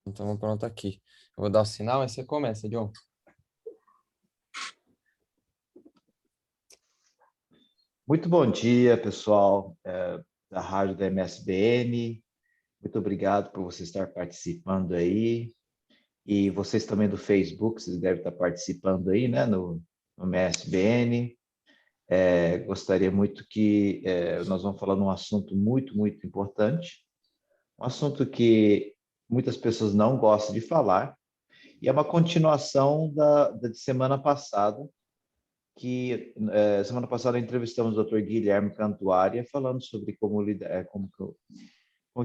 Então, pronto aqui. Eu vou dar o sinal e você começa, John. Muito bom dia, pessoal da Rádio da MSBN. Muito obrigado por você estar participando aí. E vocês também do Facebook, vocês devem estar participando aí, né, no MSBN. Gostaria muito que nós vamos falar de um assunto muito, muito importante. Um assunto que muitas pessoas não gostam de falar. E é uma continuação de semana passada, que semana passada entrevistamos o Dr. Guilherme Cantuária falando sobre como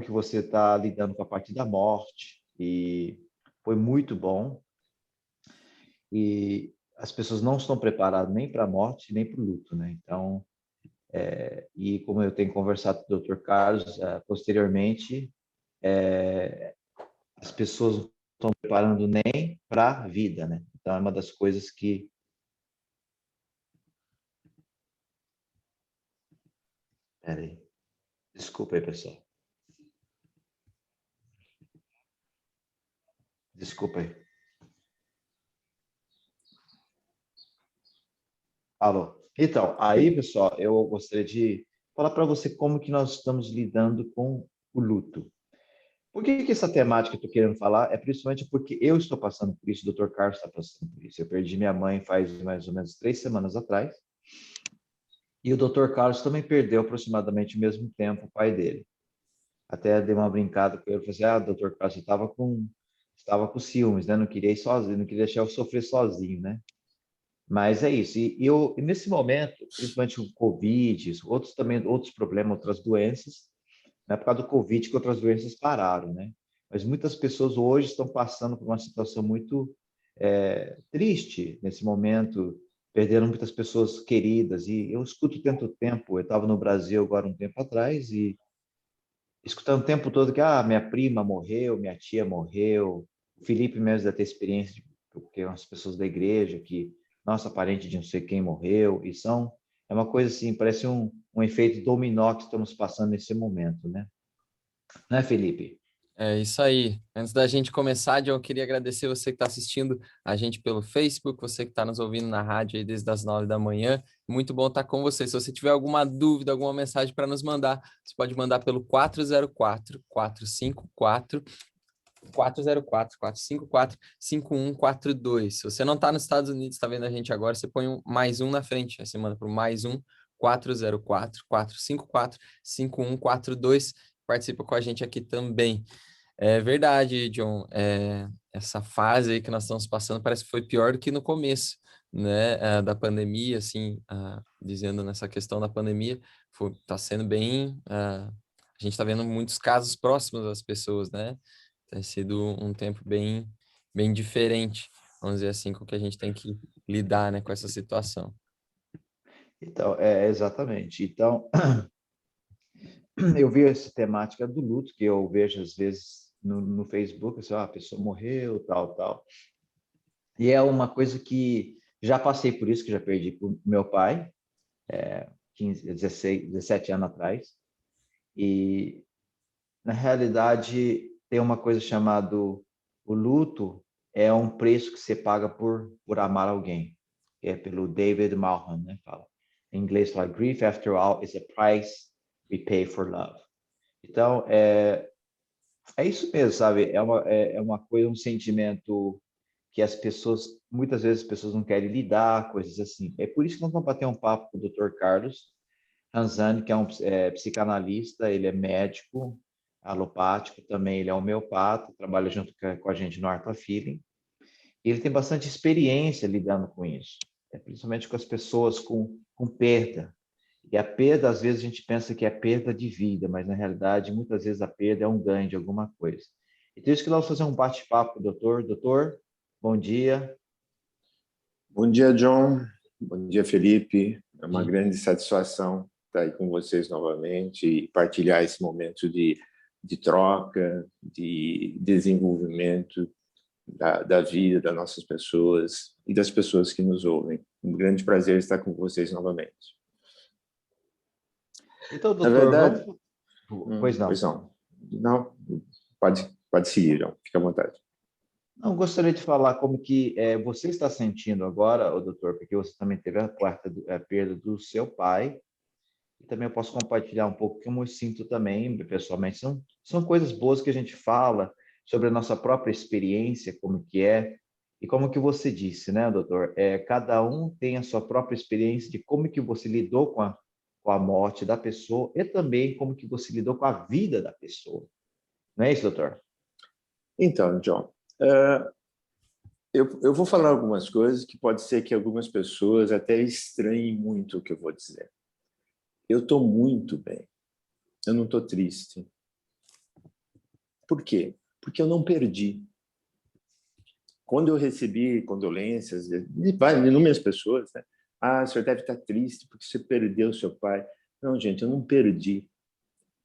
que você está lidando com a parte da morte, e foi muito bom. E as pessoas não estão preparadas nem para a morte, nem para o luto, né? Então, e como eu tenho conversado com o Dr. Carlos, posteriormente, as pessoas não estão preparando nem para a vida, né? Então, é uma das coisas que... Peraí, desculpa aí, pessoal. Desculpa aí. Alô. Então, aí, pessoal, eu gostaria de falar para você como que nós estamos lidando com o luto. Por que essa temática que eu estou querendo falar? É principalmente porque eu estou passando por isso, o Dr. Carlos está passando por isso. Eu perdi minha mãe faz mais ou menos 3 semanas atrás, e o Dr. Carlos também perdeu aproximadamente o mesmo tempo o pai dele. Até dei uma brincada com ele, falei assim, Dr. Carlos, você estava com ciúmes, né? Não queria ir sozinho, não queria deixar eu sofrer sozinho, né? Mas é isso. E nesse momento, principalmente o Covid, outros problemas, outras doenças, não é por causa do Covid que outras doenças pararam, né? Mas muitas pessoas hoje estão passando por uma situação muito triste nesse momento, perderam muitas pessoas queridas. E eu escuto tanto tempo, eu estava no Brasil agora um tempo atrás, e escutando o tempo todo que minha prima morreu, minha tia morreu, o Felipe mesmo deve ter experiência, porque umas pessoas da igreja que nossa parente de não sei quem morreu, é uma coisa assim, parece um efeito dominó que estamos passando nesse momento, né? Né, Felipe? É isso aí. Antes da gente começar, John, eu queria agradecer você que está assistindo a gente pelo Facebook, você que está nos ouvindo na rádio aí desde as 9 da manhã. Muito bom estar com você. Se você tiver alguma dúvida, alguma mensagem para nos mandar, você pode mandar pelo 404-454-5142. Se você não está nos Estados Unidos, está vendo a gente agora, você põe um mais um na frente. Aí você manda para o mais um 404-454-5142. Participa com a gente aqui também. É verdade, John. Essa fase aí que nós estamos passando parece que foi pior do que no começo, né? Da pandemia, assim, dizendo nessa questão da pandemia, está sendo bem. A gente está vendo muitos casos próximos das pessoas, né? Tem sido um tempo bem, bem diferente, vamos dizer assim, com que a gente tem que lidar, né, com essa situação. Então, exatamente. Então, eu vi essa temática do luto, que eu vejo às vezes no Facebook, assim, a pessoa morreu, tal, tal. E é uma coisa que já passei por isso, que já perdi por meu pai, 15, 16, 17 anos atrás. E, na realidade, tem uma coisa chamada o luto, é um preço que você paga por amar alguém. Que é pelo David Malham, né? Fala. Em inglês fala, grief, after all, is a price we pay for love. Então, é isso mesmo, sabe? É uma coisa, um sentimento que as pessoas, muitas vezes as pessoas não querem lidar, coisas assim. É por isso que nós vamos bater um papo com o Dr. Carlos Ranzani, que é um psicanalista, ele é médico alopático também, ele é homeopata, trabalha junto com a gente no Art of Healing. Ele tem bastante experiência lidando com isso, principalmente com as pessoas com perda. E a perda, às vezes, a gente pensa que é perda de vida, mas na realidade, muitas vezes a perda é um ganho de alguma coisa. Então, isso que nós vamos fazer um bate-papo com o doutor. Doutor, bom dia. Bom dia, John. Bom dia, Felipe. É uma grande satisfação estar aí com vocês novamente e partilhar esse momento de troca, de desenvolvimento da vida das nossas pessoas e das pessoas que nos ouvem. Um grande prazer estar com vocês novamente. Então, Na doutor, verdade, Pois não. não, pode. Pode seguir, João. Fica à vontade. Não, gostaria de falar como que você está sentindo agora, o doutor, porque você também teve a perda do seu pai. E também eu posso compartilhar um pouco como eu sinto também, pessoalmente. São coisas boas que a gente fala sobre a nossa própria experiência, como que é, e como que você disse, né, doutor? Cada um tem a sua própria experiência de como que você lidou com a morte da pessoa e também como que você lidou com a vida da pessoa. Não é isso, doutor? Então, John, eu vou falar algumas coisas que pode ser que algumas pessoas até estranhem muito o que eu vou dizer. Eu estou muito bem. Eu não estou triste. Por quê? Porque eu não perdi. Quando eu recebi condolências de inúmeras pessoas, né? Ah, o senhor deve estar triste porque você perdeu seu pai. Não, gente, eu não perdi.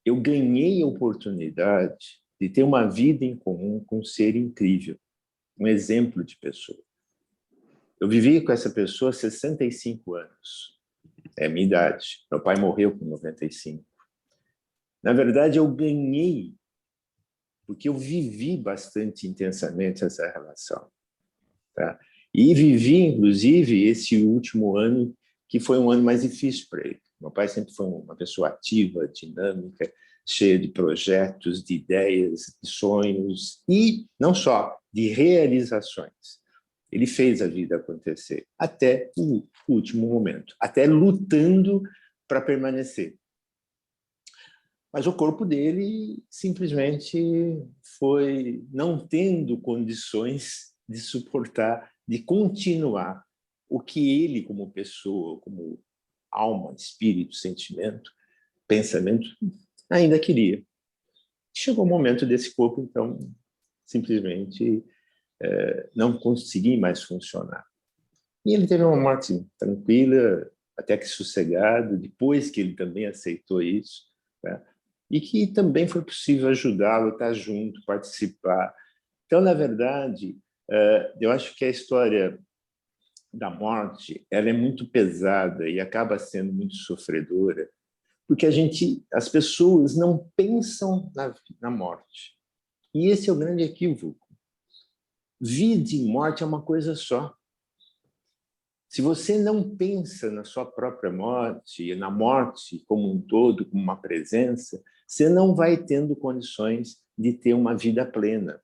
Eu ganhei a oportunidade de ter uma vida em comum com um ser incrível, um exemplo de pessoa. Eu vivi com essa pessoa 65 anos. É a minha idade. Meu pai morreu com 95. Na verdade, eu ganhei porque eu vivi bastante intensamente essa relação. Tá? E vivi, inclusive, esse último ano, que foi um ano mais difícil para ele. Meu pai sempre foi uma pessoa ativa, dinâmica, cheia de projetos, de ideias, de sonhos, e não só, de realizações. Ele fez a vida acontecer, até o último momento, até lutando para permanecer. Mas o corpo dele simplesmente foi não tendo condições de suportar, de continuar o que ele, como pessoa, como alma, espírito, sentimento, pensamento, ainda queria. Chegou o momento desse corpo, então, simplesmente não conseguir mais funcionar. E ele teve uma morte tranquila, até que sossegado, depois que ele também aceitou isso, né? E que também foi possível ajudá-lo, estar junto, participar. Então, na verdade, eu acho que a história da morte ela é muito pesada e acaba sendo muito sofredora, porque as pessoas não pensam na morte. E esse é o grande equívoco. Vida e morte é uma coisa só. Se você não pensa na sua própria morte, na morte como um todo, como uma presença, você não vai tendo condições de ter uma vida plena.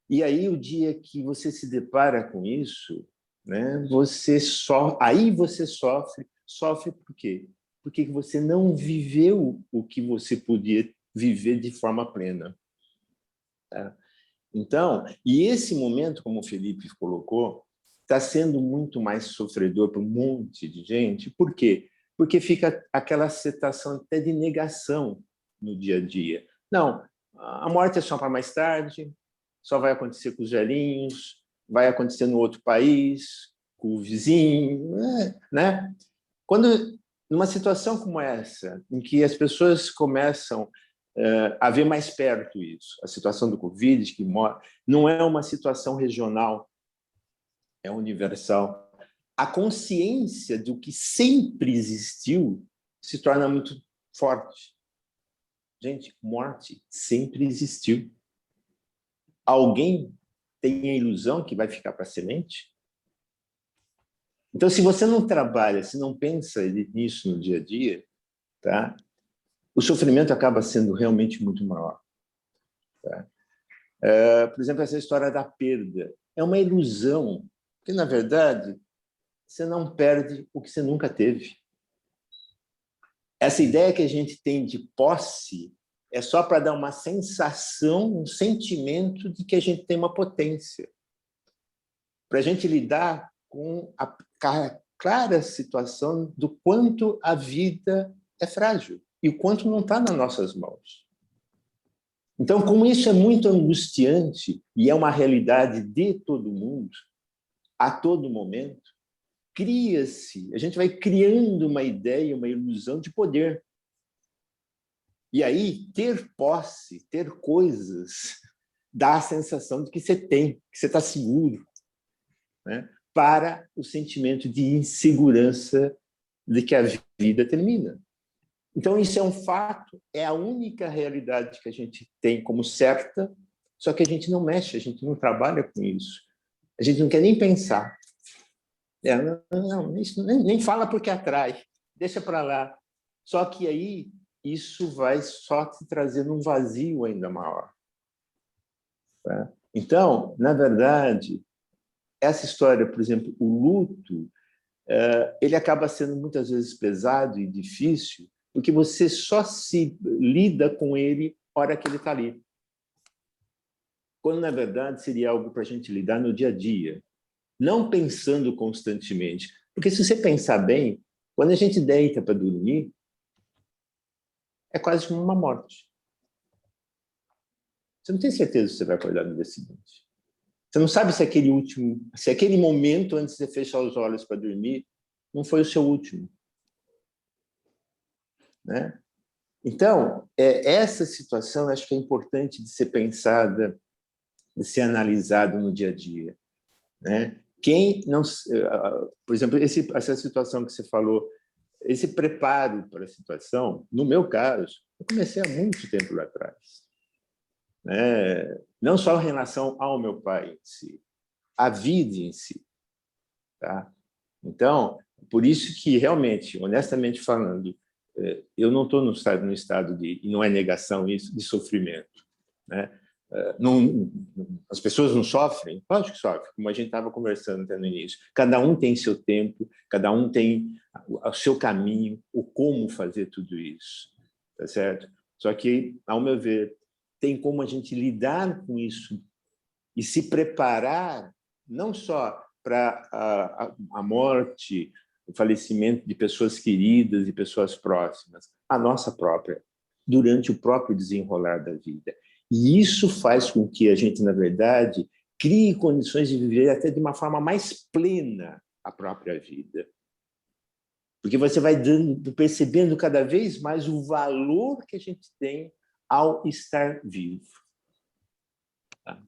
E aí, o dia que você se depara com isso, né, aí você sofre. Sofre por quê? Porque você não viveu o que você podia viver de forma plena. Tá? Então, e esse momento, como o Felipe colocou, está sendo muito mais sofredor para um monte de gente. Por quê? Porque fica aquela sensação até de negação no dia a dia. Não, a morte é só para mais tarde, só vai acontecer com os velhinhos, vai acontecer no outro país, com o vizinho, né? Quando, numa situação como essa, em que as pessoas começam a ver mais perto isso, a situação do Covid, que não é uma situação regional, é universal. A consciência do que sempre existiu se torna muito forte. Gente, morte sempre existiu. Alguém tem a ilusão que vai ficar para semente? Então, se você não trabalha, se não pensa nisso no dia a dia, tá? O sofrimento acaba sendo realmente muito maior. Tá? Por exemplo, essa história da perda é uma ilusão, porque, na verdade, você não perde o que você nunca teve. Essa ideia que a gente tem de posse é só para dar uma sensação, um sentimento de que a gente tem uma potência. Para a gente lidar com a clara situação do quanto a vida é frágil e o quanto não está nas nossas mãos. Então, como isso é muito angustiante e é uma realidade de todo mundo, a todo momento, a gente vai criando uma ideia, uma ilusão de poder. E aí, ter posse, ter coisas, dá a sensação de que você tem, que você está seguro, né? Para o sentimento de insegurança de que a vida termina. Então, isso é um fato, é a única realidade que a gente tem como certa, só que a gente não mexe, a gente não trabalha com isso. A gente não quer nem pensar. Isso nem fala porque atrai, deixa para lá. Só que aí isso vai só te trazendo um vazio ainda maior. Tá? Então, na verdade, essa história, por exemplo, o luto, ele acaba sendo muitas vezes pesado e difícil, porque você só se lida com ele na hora que ele está ali. Quando, na verdade, seria algo para a gente lidar no dia a dia, não pensando constantemente. Porque se você pensar bem, quando a gente deita para dormir, é quase como uma morte. Você não tem certeza se você vai acordar no dia seguinte. Você não sabe se aquele momento antes de você fechar os olhos para dormir não foi o seu último, né? Então, essa situação acho que é importante de ser pensada, de ser analisada no dia a dia, né? Quem não, por exemplo, essa situação que você falou, esse preparo para a situação, no meu caso, eu comecei há muito tempo lá atrás, né? Não só em relação ao meu pai em si, a vida em si, tá? Então, por isso que realmente, honestamente falando, eu não estou no estado de, e não é negação isso, de sofrimento, né? Não, as pessoas não sofrem? Lógico que sofrem, como a gente estava conversando até no início. Cada um tem seu tempo, cada um tem o seu caminho, o como fazer tudo isso, tá certo? Só que, ao meu ver, tem como a gente lidar com isso e se preparar não só para a morte, o falecimento de pessoas queridas e pessoas próximas, a nossa própria, durante o próprio desenrolar da vida. E isso faz com que a gente, na verdade, crie condições de viver até de uma forma mais plena a própria vida. Porque você vai percebendo cada vez mais o valor que a gente tem ao estar vivo. Tá?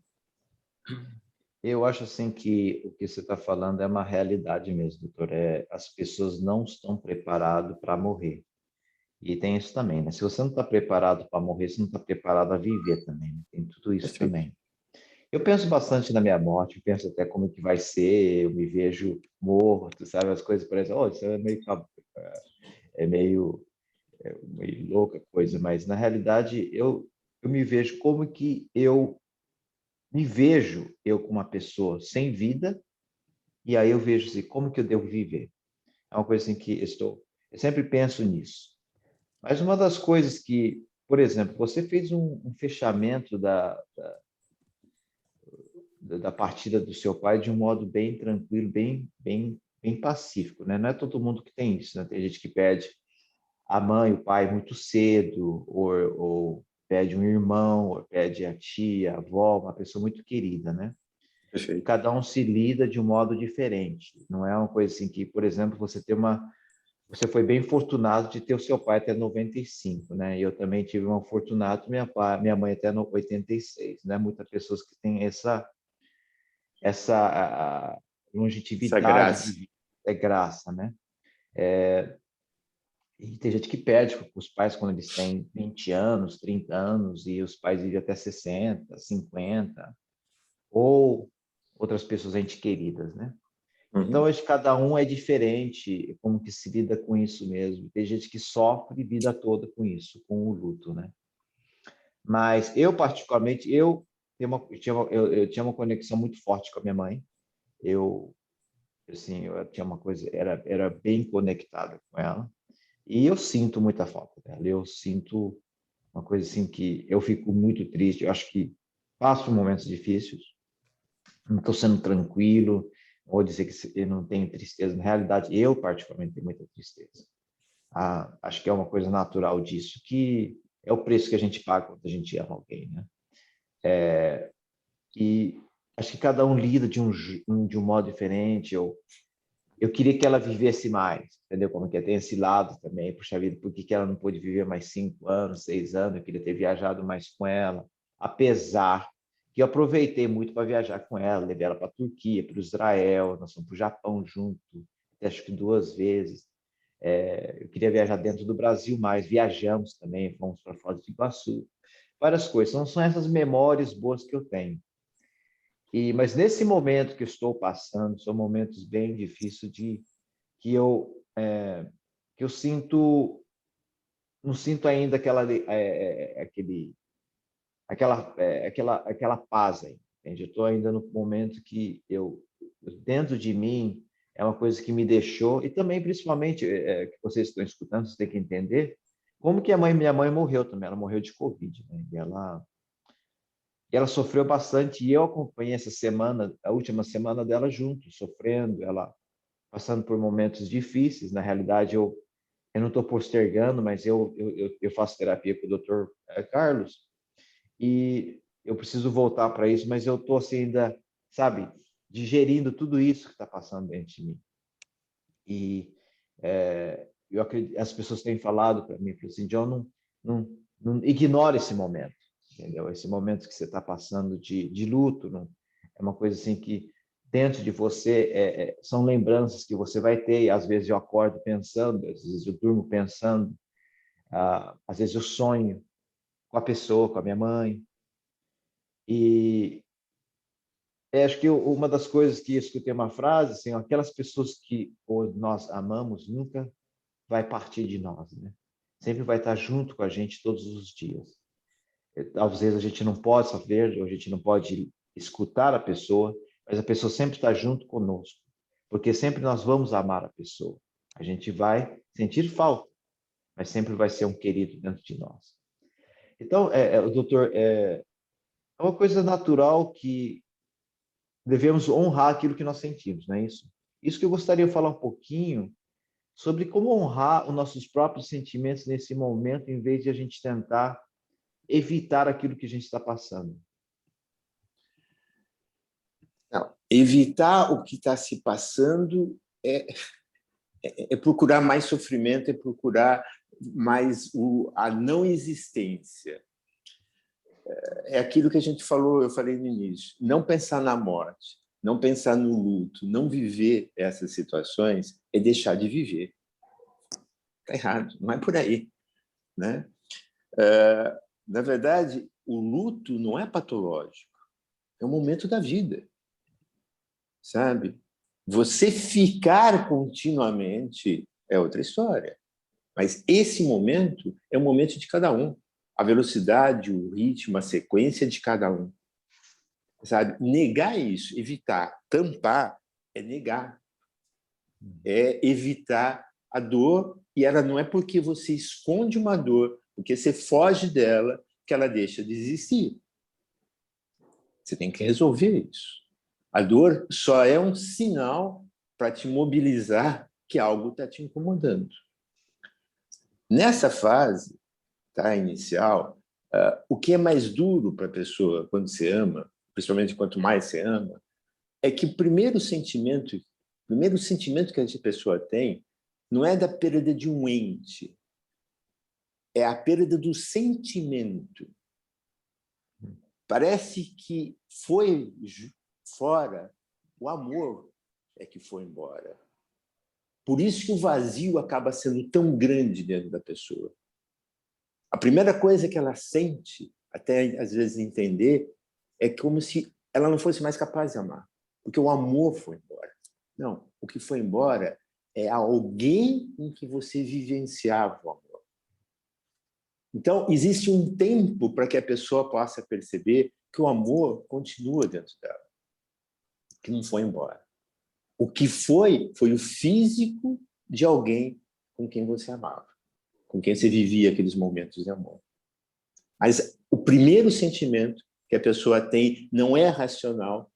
Eu acho assim que o que você está falando é uma realidade mesmo, doutor. As pessoas não estão preparadas para morrer. E tem isso também, né? Se você não está preparado para morrer, você não está preparado a viver também, né? Tem tudo isso Perfeito. também. Eu penso bastante na minha morte, penso até como que vai ser, eu me vejo morto, sabe? As coisas parecem, oh, isso é meio, meio louca coisa, mas na realidade eu me vejo como que eu me vejo eu como uma pessoa sem vida, e aí eu vejo assim, como que eu devo viver. É uma coisa assim que eu sempre penso nisso. Mas uma das coisas que, por exemplo, você fez um fechamento da partida do seu pai de um modo bem tranquilo, bem pacífico, né? Não é todo mundo que tem isso, né? Tem gente que perde a mãe, o pai muito cedo, ou perde um irmão, ou perde a tia, a avó, uma pessoa muito querida, né? E Perfeito. cada um se lida de um modo diferente. Não é uma coisa assim que, por exemplo, você foi bem fortunado de ter o seu pai até 95, né? E eu também tive um fortunato, minha mãe até 86, né? Muitas pessoas que têm essa Essa longevidade de graça. vida, é graça, né? E tem gente que perde os pais quando eles têm 20 anos, 30 anos, e os pais vivem até 60, 50, ou outras pessoas entes queridas, né? Então, Uhum. acho que cada um é diferente, como que se lida com isso mesmo. Tem gente que sofre vida toda com isso, com o luto, né? Mas eu, particularmente, eu tinha uma conexão muito forte com a minha mãe. Eu, assim, eu tinha uma coisa, era bem conectado com ela. E eu sinto muita falta dela. Eu sinto uma coisa assim que eu fico muito triste. Eu acho que passo momentos difíceis, não estou sendo tranquilo, vou dizer que eu não tenho tristeza. Na realidade, eu particularmente tenho muita tristeza. Acho que é uma coisa natural disso, que é o preço que a gente paga quando a gente ama alguém, né? E acho que cada um lida de um modo diferente. Eu queria que ela vivesse mais, entendeu? Como que é? Tem esse lado também, puxa vida, por que que ela não pôde viver mais 5 anos, 6 anos? Eu queria ter viajado mais com ela, apesar que eu aproveitei muito para viajar com ela, levei ela para a Turquia, para o Israel, nós fomos para o Japão junto, acho que 2 vezes. Eu queria viajar dentro do Brasil mais, viajamos também, fomos para Foz do Iguaçu, várias coisas. Então, são essas memórias boas que eu tenho. Mas nesse momento que eu estou passando, são momentos bem difíceis que eu sinto, não sinto ainda aquela paz aí, entende? Eu estou ainda no momento que dentro de mim, é uma coisa que me deixou, e também, principalmente, que vocês estão escutando, vocês têm que entender, como que minha mãe morreu também, ela morreu de Covid, né? E ela sofreu bastante, e eu acompanhei essa semana, a última semana dela junto, sofrendo, ela passando por momentos difíceis. Na realidade, eu não estou postergando, mas eu faço terapia com o Dr. Carlos, e eu preciso voltar para isso, mas eu estou assim, ainda, sabe, digerindo tudo isso que está passando dentro de mim. E eu acredito, as pessoas têm falado para mim, assim, John, não ignore esse momento, entendeu? Esse momento que você está passando de luto, não, é uma coisa assim que dentro de você são lembranças que você vai ter, e às vezes eu acordo pensando, às vezes eu durmo pensando, às vezes eu sonho com a pessoa, com a minha mãe. E acho que uma das coisas que eu escutei uma frase, assim, aquelas pessoas que nós amamos nunca vai partir de nós, né? Sempre vai estar junto com a gente todos os dias. Às vezes a gente não pode ver, ou a gente não pode escutar a pessoa, mas a pessoa sempre está junto conosco, porque sempre nós vamos amar a pessoa. A gente vai sentir falta, mas sempre vai ser um querido dentro de nós. Então, doutor, é uma coisa natural que devemos honrar aquilo que nós sentimos, não é isso? Isso que eu gostaria de falar um pouquinho sobre como honrar os nossos próprios sentimentos nesse momento, em vez de a gente tentar evitar aquilo que a gente está passando. Não, evitar o que está se passando é procurar mais sofrimento, é procurar mais a não existência. É aquilo que a gente falou, eu falei no início, não pensar na morte, não pensar no luto, não viver essas situações é deixar de viver. Está errado, não é por aí, né? Na verdade, o luto não é patológico, é um momento da vida, sabe? Você ficar continuamente é outra história, mas esse momento é o momento de cada um. A velocidade, o ritmo, a sequência de cada um. Sabe? Negar isso, evitar, tampar, é negar. É evitar a dor, e ela não é porque você esconde uma dor, porque você foge dela, que ela deixa de existir. Você tem que resolver isso. A dor só é um sinal para te mobilizar que algo está te incomodando. Nessa fase, tá, inicial, o que é mais duro para a pessoa quando você ama, principalmente quanto mais você ama, é que o primeiro sentimento que essa pessoa tem não é da perda de um ente, é a perda do sentimento. Parece que foi fora, o amor é que foi embora. Por isso que o vazio acaba sendo tão grande dentro da pessoa. A primeira coisa que ela sente, até às vezes entender, é como se ela não fosse mais capaz de amar, porque o amor foi embora. Não, o que foi embora é alguém em que você vivenciava o amor. Então, existe um tempo para que a pessoa possa perceber que o amor continua dentro dela, que não foi embora. O que foi o físico de alguém com quem você amava, com quem você vivia aqueles momentos de amor. Mas o primeiro sentimento que a pessoa tem não é racional,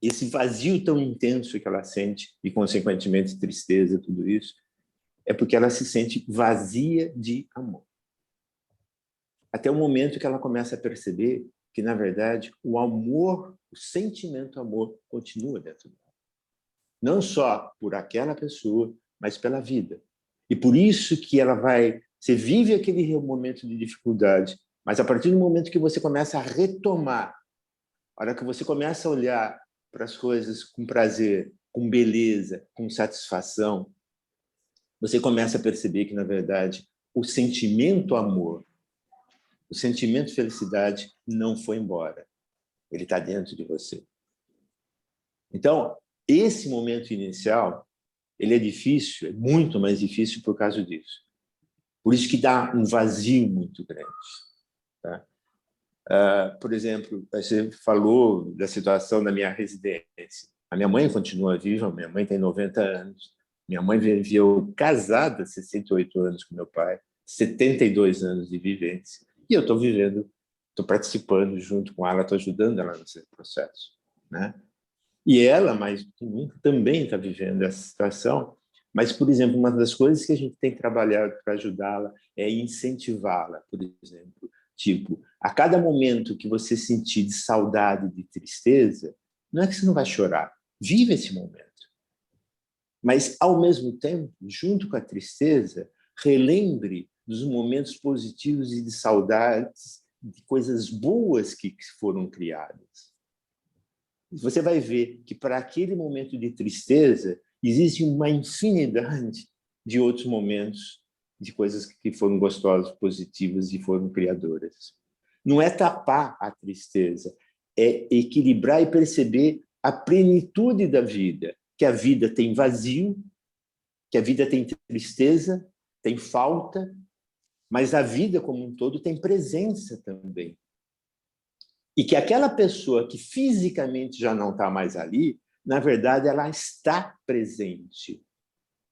esse vazio tão intenso que ela sente, e consequentemente tristeza, tudo isso, é porque ela se sente vazia de amor. Até o momento que ela começa a perceber que, na verdade, o amor, o sentimento amor, continua dentro dela. Não só por aquela pessoa, mas pela vida. E por isso que você vive aquele momento de dificuldade, mas a partir do momento que você começa a retomar, a hora que você começa a olhar para as coisas com prazer, com beleza, com satisfação, você começa a perceber que, na verdade, o sentimento amor, o sentimento felicidade não foi embora. Ele está dentro de você. Então, esse momento inicial, ele é difícil, é muito mais difícil por causa disso. Por isso que dá um vazio muito grande. Tá? Por exemplo, você falou da situação da minha residência. A minha mãe continua viva, minha mãe tem 90 anos. Minha mãe viveu casada 68 anos com meu pai, 72 anos de vivência. E eu estou vivendo, estou participando junto com ela, estou ajudando ela nesse processo. Né? E ela, mais do que nunca, também está vivendo essa situação. Mas, por exemplo, uma das coisas que a gente tem trabalhado para ajudá-la é incentivá-la, por exemplo. Tipo, a cada momento que você sentir de saudade, de tristeza, não é que você não vai chorar. Vive esse momento. Mas, ao mesmo tempo, junto com a tristeza, relembre dos momentos positivos e de saudades, de coisas boas que foram criadas. Você vai ver que, para aquele momento de tristeza, existe uma infinidade de outros momentos, de coisas que foram gostosas, positivas e foram criadoras. Não é tapar a tristeza, é equilibrar e perceber a plenitude da vida, que a vida tem vazio, que a vida tem tristeza, tem falta, mas a vida como um todo tem presença também. E que aquela pessoa que fisicamente já não está mais ali, na verdade, ela está presente.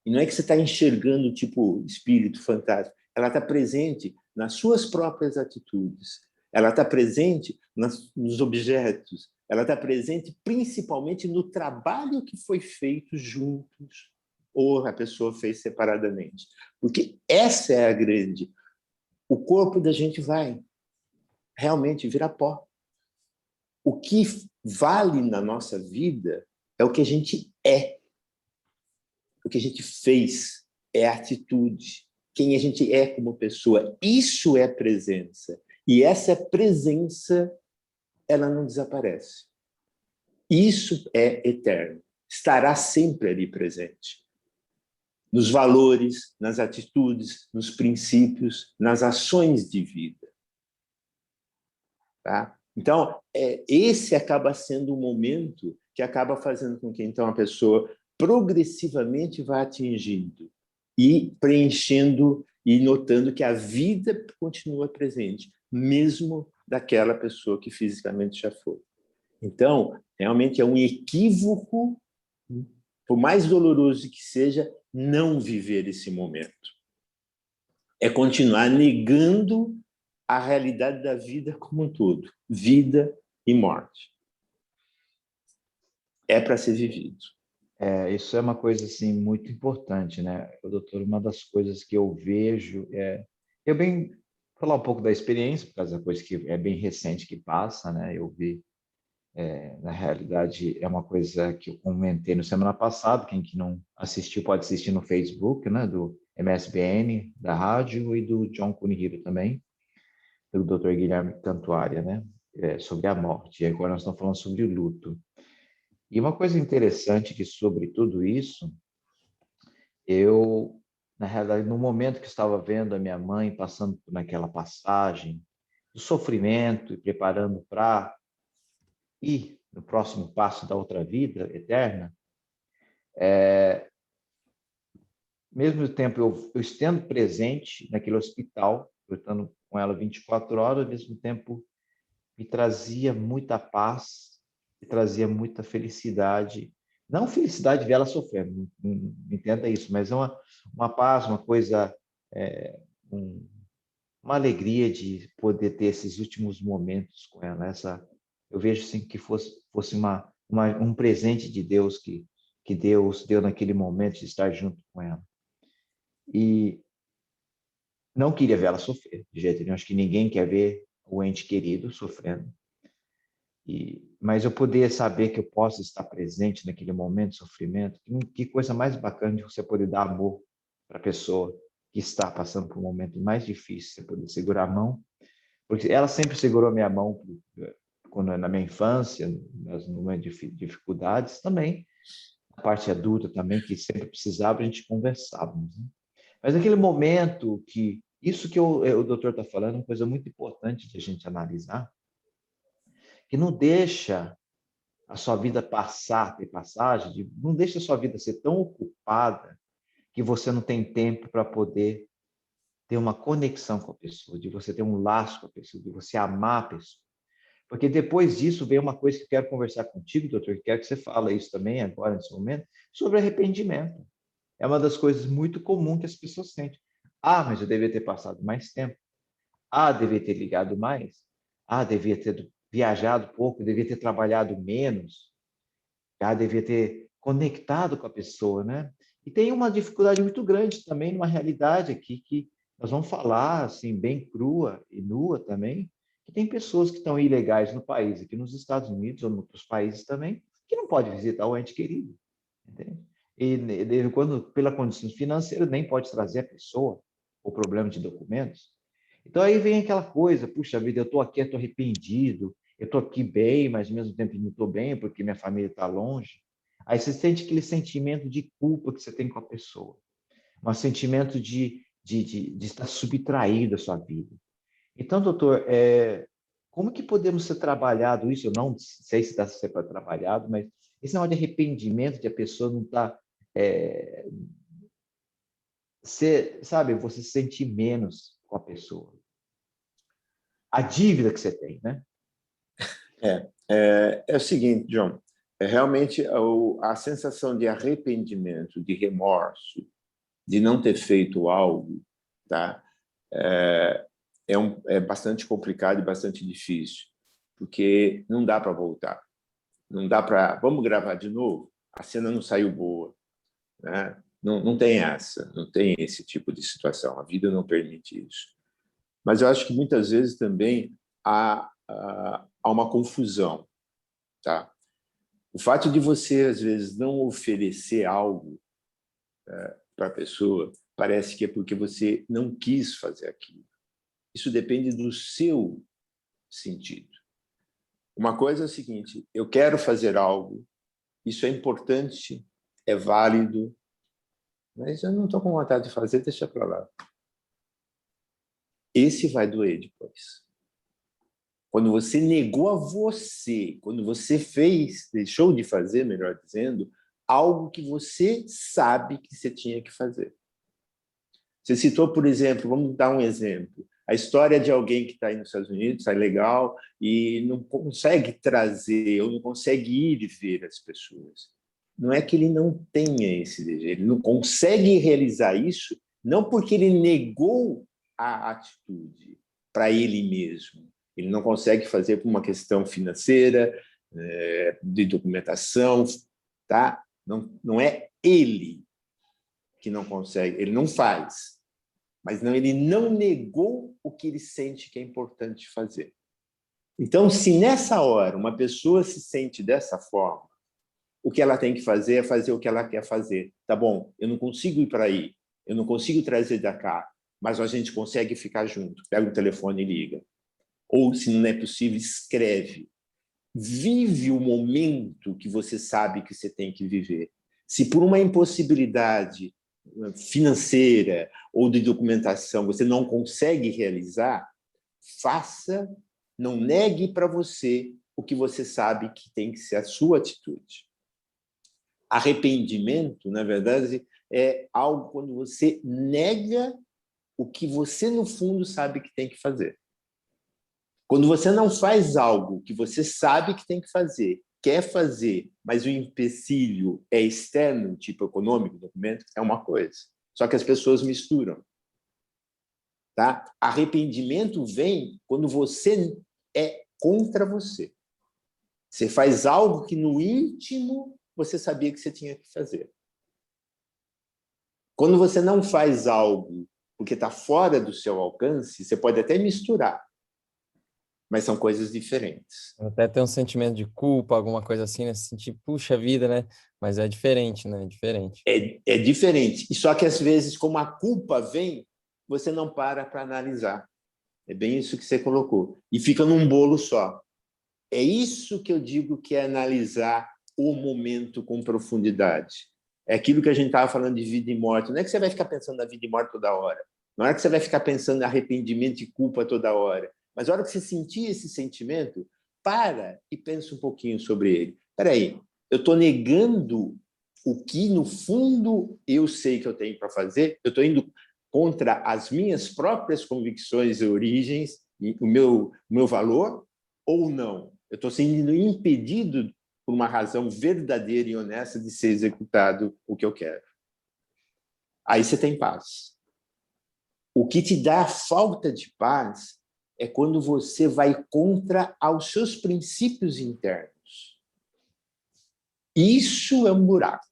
E não é que você está enxergando, tipo, espírito fantasma. Ela está presente nas suas próprias atitudes. Ela está presente nos objetos. Ela está presente principalmente no trabalho que foi feito juntos ou a pessoa fez separadamente. Porque essa é a grande... O corpo da gente vai realmente virar pó. O que vale na nossa vida é o que a gente é. O que a gente fez é atitude. Quem a gente é como pessoa. Isso é presença. E essa presença, ela não desaparece. Isso é eterno. Estará sempre ali presente. Nos valores, nas atitudes, nos princípios, nas ações de vida. Tá? Então, esse acaba sendo um momento que acaba fazendo com que, então, a pessoa progressivamente vá atingindo e preenchendo e notando que a vida continua presente, mesmo daquela pessoa que fisicamente já foi. Então, realmente é um equívoco, por mais doloroso que seja, não viver esse momento. É continuar negando a realidade da vida como um todo, vida e morte. É para ser vivido. Isso é uma coisa assim muito importante, né, doutor? Uma das coisas que eu vejo eu bem falar um pouco da experiência, por causa da coisa que é bem recente que passa, né? Eu vi, na realidade, é uma coisa que eu comentei no semana passada. Quem que não assistiu pode assistir no Facebook, né? Do MSBN, da rádio, e do John Kunihiro também, do Dr. Guilherme Cantuária, né? Sobre a morte. E agora nós estamos falando sobre o luto. E uma coisa interessante que sobre tudo isso, na realidade, no momento que estava vendo a minha mãe passando por naquela passagem do sofrimento e preparando para ir no próximo passo da outra vida eterna, mesmo tempo eu estando presente naquele hospital, eu estando com ela 24 horas, ao mesmo tempo me trazia muita paz, me trazia muita felicidade. Não felicidade de ver ela sofrendo, não entenda isso, mas é uma paz, uma coisa, uma alegria de poder ter esses últimos momentos com ela. Eu vejo assim que fosse um presente de Deus que Deus deu naquele momento de estar junto com ela. E não queria ver ela sofrer, de jeito nenhum. Acho que ninguém quer ver o ente querido sofrendo. Mas eu poder saber que eu posso estar presente naquele momento de sofrimento, que coisa mais bacana de você poder dar amor para a pessoa que está passando por um momento mais difícil, você poder segurar a mão, porque ela sempre segurou minha mão quando na minha infância, nos momentos de dificuldades também, a parte adulta também, que sempre precisava, a gente conversávamos, né? Mas aquele momento que... Isso que o doutor está falando é uma coisa muito importante de a gente analisar, que não deixa a sua vida passar, ter passagem, não deixa a sua vida ser tão ocupada que você não tem tempo para poder ter uma conexão com a pessoa, de você ter um laço com a pessoa, de você amar a pessoa. Porque depois disso vem uma coisa que eu quero conversar contigo, doutor, que quero que você fale isso também agora, nesse momento, sobre arrependimento. É uma das coisas muito comuns que as pessoas sentem. Ah, mas eu devia ter passado mais tempo. Ah, devia ter ligado mais. Ah, devia ter viajado pouco, devia ter trabalhado menos. Ah, devia ter conectado com a pessoa, né? E tem uma dificuldade muito grande também, numa realidade aqui, que nós vamos falar, assim, bem crua e nua também, que tem pessoas que estão ilegais no país, aqui nos Estados Unidos ou em outros países também, que não pode visitar o ente querido, entende? E quando, pela condição financeira, nem pode trazer a pessoa, o problema de documentos. Então aí vem aquela coisa, puxa vida, eu estou aqui, eu estou arrependido, eu estou aqui bem, mas ao mesmo tempo não estou bem porque minha família está longe. Aí você sente aquele sentimento de culpa que você tem com a pessoa, um sentimento de estar subtraído da sua vida. Então, doutor, como que podemos ser trabalhado isso? Eu não sei se está sendo trabalhado, mas esse negócio de arrependimento de a pessoa não estar... sabe, você se sentir menos com a pessoa. A dívida que você tem, né? É o seguinte, John, realmente a sensação de arrependimento, de remorso, de não ter feito algo, tá? É bastante complicado e bastante difícil, porque não dá para voltar. Não dá para... Vamos gravar de novo? A cena não saiu boa, né? Não tem essa, não tem esse tipo de situação. A vida não permite isso. Mas eu acho que muitas vezes também há uma confusão, tá? O fato de você, às vezes, não oferecer algo para a pessoa parece que é porque você não quis fazer aquilo. Isso depende do seu sentido. Uma coisa é o seguinte: eu quero fazer algo, isso é importante, é válido, mas eu não estou com vontade de fazer, deixa para lá. Esse vai doer depois. Quando você negou a você, quando você deixou de fazer, melhor dizendo, algo que você sabe que você tinha que fazer. Você citou, por exemplo, vamos dar um exemplo, a história de alguém que está aí nos Estados Unidos, está legal, e não consegue trazer, ou não consegue ir ver as pessoas. Não é que ele não tenha esse desejo, ele não consegue realizar isso, não porque ele negou a atitude para ele mesmo. Ele não consegue fazer por uma questão financeira, de documentação, tá? Não é ele que não consegue, ele não faz, mas não, ele não negou o que ele sente que é importante fazer. Então, se nessa hora uma pessoa se sente dessa forma, o que ela tem que fazer é fazer o que ela quer fazer. Tá bom, eu não consigo ir para aí, eu não consigo trazer da cá, mas a gente consegue ficar junto. Pega o telefone e liga. Ou, se não é possível, escreve. Vive o momento que você sabe que você tem que viver. Se por uma impossibilidade financeira ou de documentação você não consegue realizar, faça, não negue para você o que você sabe que tem que ser a sua atitude. Arrependimento, na verdade, é algo quando você nega o que você, no fundo, sabe que tem que fazer. Quando você não faz algo que você sabe que tem que fazer, quer fazer, mas o empecilho é externo, tipo econômico, documento, é uma coisa. Só que as pessoas misturam. Tá? Arrependimento vem quando você é contra você. Você faz algo que no íntimo você sabia que você tinha que fazer. Quando você não faz algo porque está fora do seu alcance, você pode até misturar, mas são coisas diferentes. Até ter um sentimento de culpa, alguma coisa assim, né? Se sentir, puxa vida, né? Mas é diferente, né? É diferente. É diferente. E só que, às vezes, como a culpa vem, você não para analisar. É bem isso que você colocou. E fica num bolo só. É isso que eu digo que é analisar o momento com profundidade. É aquilo que a gente estava falando de vida e morte. Não é que você vai ficar pensando na vida e morte toda hora. Não é que você vai ficar pensando em arrependimento e culpa toda hora. Mas a hora que você sentir esse sentimento, para e pensa um pouquinho sobre ele. Espera aí, eu estou negando o que, no fundo, eu sei que eu tenho para fazer? Eu estou indo contra as minhas próprias convicções e origens, e o meu valor, ou não? Eu estou sendo impedido, por uma razão verdadeira e honesta, de ser executado o que eu quero. Aí você tem paz. O que te dá falta de paz é quando você vai contra aos seus princípios internos. Isso é um buraco.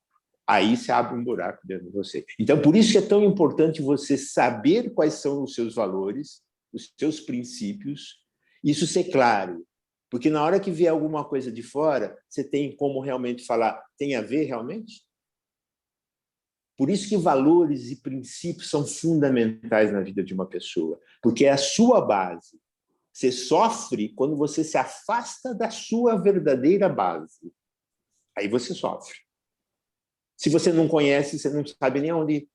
Aí você abre um buraco dentro de você. Então, por isso que é tão importante você saber quais são os seus valores, os seus princípios, isso ser claro. Porque na hora que vier alguma coisa de fora, você tem como realmente falar, tem a ver realmente? Por isso que valores e princípios são fundamentais na vida de uma pessoa, porque é a sua base. Você sofre quando você se afasta da sua verdadeira base. Aí você sofre. Se você não conhece, você não sabe nem onde ir.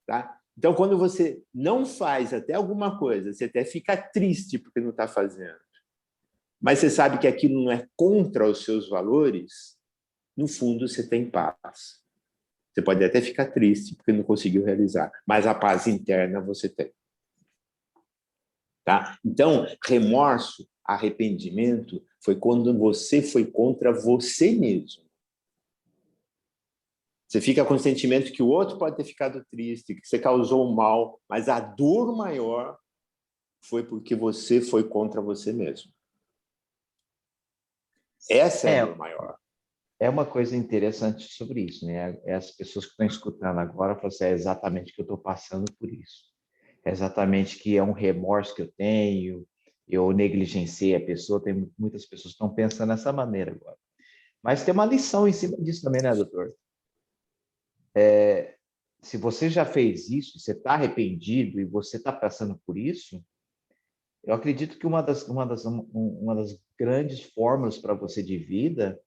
Tá? Então, quando você não faz até alguma coisa, você até fica triste porque não está fazendo, mas você sabe que aquilo não é contra os seus valores, no fundo você tem paz. Você pode até ficar triste porque não conseguiu realizar, mas a paz interna você tem. Tá? Então, remorso, arrependimento, foi quando você foi contra você mesmo. Você fica com o sentimento que o outro pode ter ficado triste, que você causou um mal, mas a dor maior foi porque você foi contra você mesmo. Essa é a dor maior. É uma coisa interessante sobre isso, né? As pessoas que estão escutando agora falam assim, é exatamente que eu estou passando por isso. É exatamente que é um remorso que eu tenho, eu negligenciei a pessoa, tem muitas pessoas que estão pensando dessa maneira agora. Mas tem uma lição em cima disso também, né, doutor? Se você já fez isso, você está arrependido e você está passando por isso, eu acredito que uma das grandes fórmulas para você de vida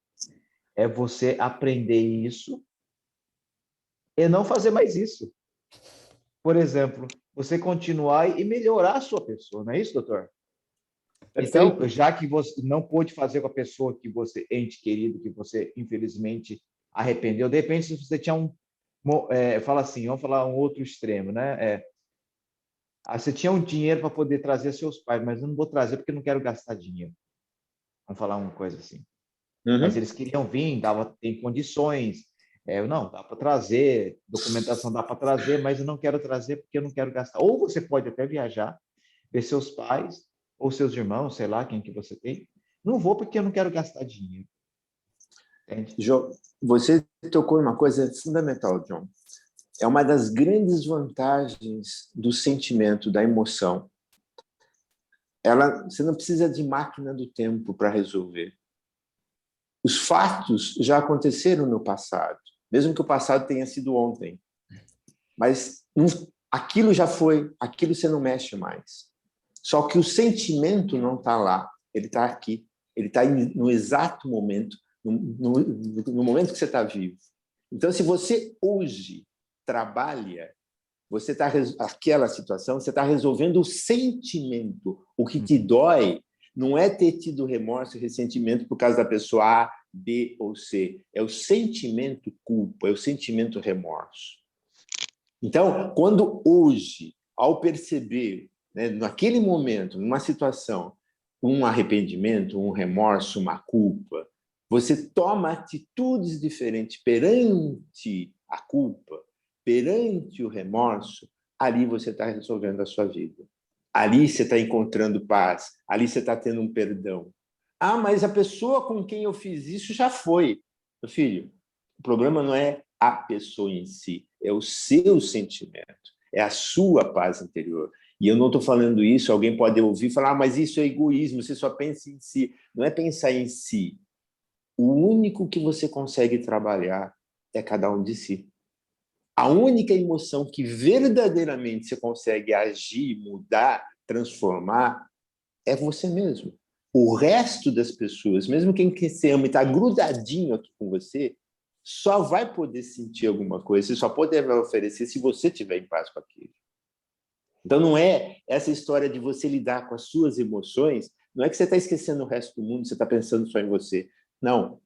é você aprender isso e não fazer mais isso. Por exemplo, você continuar e melhorar a sua pessoa, não é isso, doutor? Então, já que você não pôde fazer com a pessoa que você, ente querido, que você infelizmente arrependeu, de repente, se você tinha fala assim, vamos falar um outro extremo, né? Você tinha um dinheiro para poder trazer seus pais, mas eu não vou trazer porque eu não quero gastar dinheiro. Vamos falar uma coisa assim. Mas eles queriam vir, tem condições. Não, dá para trazer, documentação dá para trazer, mas eu não quero trazer porque eu não quero gastar. Ou você pode até viajar, ver seus pais ou seus irmãos, sei lá, quem que você tem. Não vou porque eu não quero gastar dinheiro. Entende? Você tocou em uma coisa fundamental, John. É uma das grandes vantagens do sentimento, da emoção. Você não precisa de máquina do tempo para resolver. Os fatos já aconteceram no passado, mesmo que o passado tenha sido ontem. Mas aquilo já foi, aquilo você não mexe mais. Só que o sentimento não está lá, ele está aqui. Ele está no exato momento, no momento que você está vivo. Então, se você hoje trabalha, você está aquela situação, você está resolvendo o sentimento. O que te dói não é ter tido remorso e ressentimento por causa da pessoa A, B ou C. É o sentimento culpa, é o sentimento remorso. Então, quando hoje, ao perceber, né, naquele momento, numa situação, um arrependimento, um remorso, uma culpa, você toma atitudes diferentes perante a culpa, perante o remorso, ali você está resolvendo a sua vida. Ali você está encontrando paz, ali você está tendo um perdão. Ah, mas a pessoa com quem eu fiz isso já foi. Meu filho, o problema não é a pessoa em si, é o seu sentimento, é a sua paz interior. E eu não estou falando isso, alguém pode ouvir e falar, mas isso é egoísmo, você só pensa em si. Não é pensar em si. O único que você consegue trabalhar é cada um de si. A única emoção que verdadeiramente você consegue agir, mudar, transformar, é você mesmo. O resto das pessoas, mesmo quem você ama e está grudadinho aqui com você, só vai poder sentir alguma coisa, você só poderá oferecer se você estiver em paz com aquilo. Então, não é essa história de você lidar com as suas emoções, não é que você está esquecendo o resto do mundo, você está pensando só em você. Não,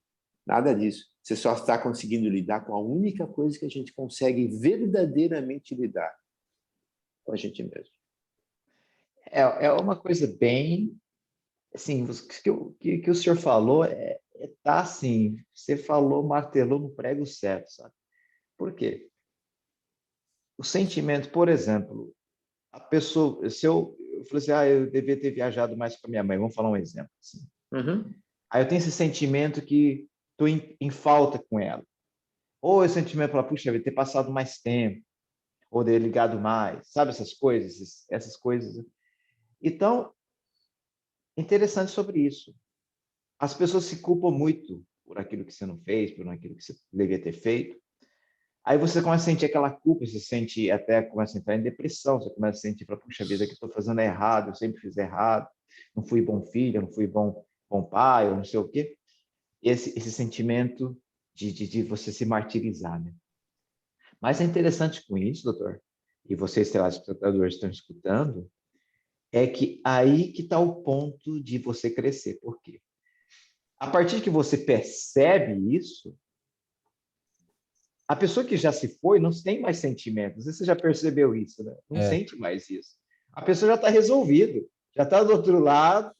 nada disso. Você só está conseguindo lidar com a única coisa que a gente consegue verdadeiramente lidar, com a gente mesmo. É uma coisa bem, assim, que o senhor falou tá assim, você falou, martelou no prego certo, sabe? Por quê? O sentimento, por exemplo, a pessoa, se eu falei assim, eu devia ter viajado mais com a minha mãe, vamos falar um exemplo, assim. Uhum. Aí eu tenho esse sentimento que estou em falta com ela. Ou esse sentimento para, puxa, eu ter passado mais tempo, ou ter ligado mais, sabe essas coisas. Então, interessante sobre isso. As pessoas se culpam muito por aquilo que você não fez, por aquilo que você deveria ter feito. Aí você começa a sentir aquela culpa, você sente até começa a entrar em depressão, você começa a sentir, puxa vida, que estou fazendo errado, eu sempre fiz errado, não fui bom filho, não fui bom pai, ou não sei o quê. Esse sentimento de você se martirizar, né? Mas é interessante com isso, doutor, e vocês, telespectadores, estão escutando, é que aí que está o ponto de você crescer. Por quê? A partir que você percebe isso, a pessoa que já se foi não tem mais sentimentos. Você já percebeu isso, né? Não sente mais isso. A pessoa já está resolvido, já está do outro lado,